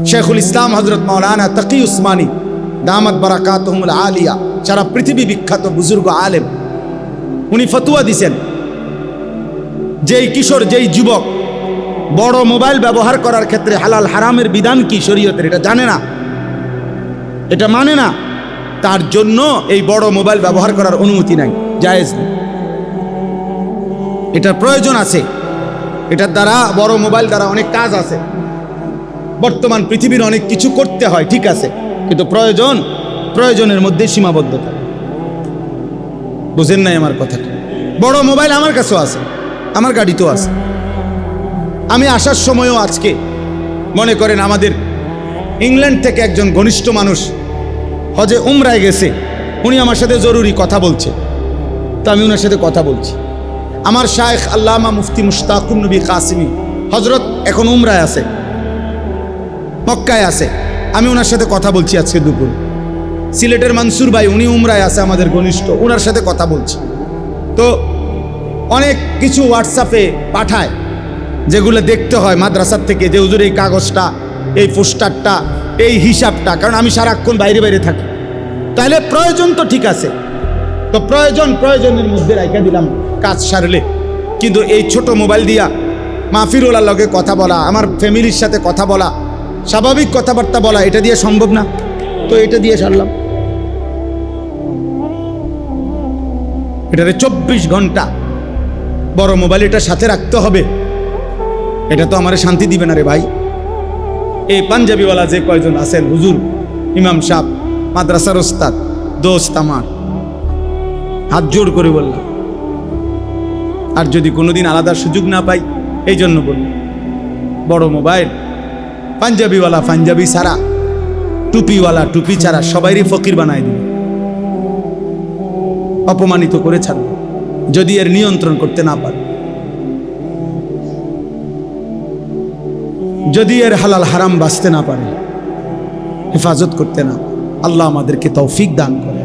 শেখুল ইসলাম হযরত মাওলানা তাকি উসমানী দামাত বারাকাতুহুমুল আলিয়া, সারা পৃথিবী বিখ্যাত বুজুর্গ আলেম, উনি ফতোয়া দিছেন যেই কিশোর, যেই যুবক বড় মোবাইল ব্যবহার করার ক্ষেত্রে হালাল হারামের বিধান কি শরীয়তের এটা জানে না, এটা মানে না, তার জন্য এই বড় মোবাইল ব্যবহার করার অনুমতি নাই, জায়েজ নেই। এটার প্রয়োজন আছে, এটার দ্বারা বড় মোবাইল দ্বারা অনেক কাজ আছে, বর্তমান পৃথিবীর অনেক কিছু করতে হয়, ঠিক আছে, কিন্তু প্রয়োজনের মধ্যে সীমাবদ্ধতা। বুঝেন নাই আমার কথাটা? বড় মোবাইল আমার কাছেও আছে, আমার গাড়িতেও আছে। আমি আসার সময়ও আজকে মনে করেন আমাদের ইংল্যান্ড থেকে একজন ঘনিষ্ঠ মানুষ হজে উমরায় গেছে, উনি আমার সাথে জরুরি কথা বলছে, তো আমি ওনার সাথে কথা বলছি। আমার শায়েখ আল্লামা মুফতি মুশতাকুন নবী কাসিমি হজরত এখন উমরায় আছে, মক্কায় আছে, আমি ওনার সাথে কথা বলছি আজকে দুপুর। সিলেটের মনসুর ভাই উনি উমরায় আছে, আমাদের ঘনিষ্ঠ, ওনার সাথে কথা বলছি। তো অনেক কিছু হোয়াটসঅ্যাপে পাঠায় যেগুলো দেখতে হয় মাদ্রাসার থেকে, যে হুজুর এই কাগজটা, এই পোস্টারটা, এই হিসাবটা, কারণ আমি সারাক্ষণ বাইরে বাইরে থাকি। তাহলে প্রয়োজন তো ঠিক আছে, তো প্রয়োজনের মধ্যে রাখা দিলাম কাজ সারলে, কিন্তু এই ছোট মোবাইল দিয়া মাহফিরুল্লাহর লগে কথা বলা, আমার ফ্যামিলির সাথে কথা বলা, স্বাভাবিক কথাবার্তা বলা, এটা দিয়ে সম্ভব না, তো এটা দিয়ে সারলাম। এটারে 24 ঘন্টা বড় মোবাইল এটা সাথে রাখতে হবে, এটা তো আমার শান্তি দিবে না রে ভাই। এই পাঞ্জাবিওয়ালা যে কয়জন আছেন, হুজুর, ইমাম সাহেব, মাদ্রাসার ওস্তাদ, দোস্ত আমার, হাত জোর করে বললাম, আর যদি কোনোদিন আলাদা সুযোগ না পাই, এই জন্য বললাম, বড় মোবাইল পাঞ্জাবিওয়ালা পাঞ্জাবি ছাড়া, টুপিওয়ালা টুপি ছাড়া সবাইরই ফকির বানায় দিবে, অপমানিত করে ছাড়বে যদি এর নিয়ন্ত্রণ করতে না পারে, যদি এর হালাল হারাম বাঁচতে না পারে, হেফাজত করতে না। আল্লাহ আমাদেরকে তৌফিক দান করে।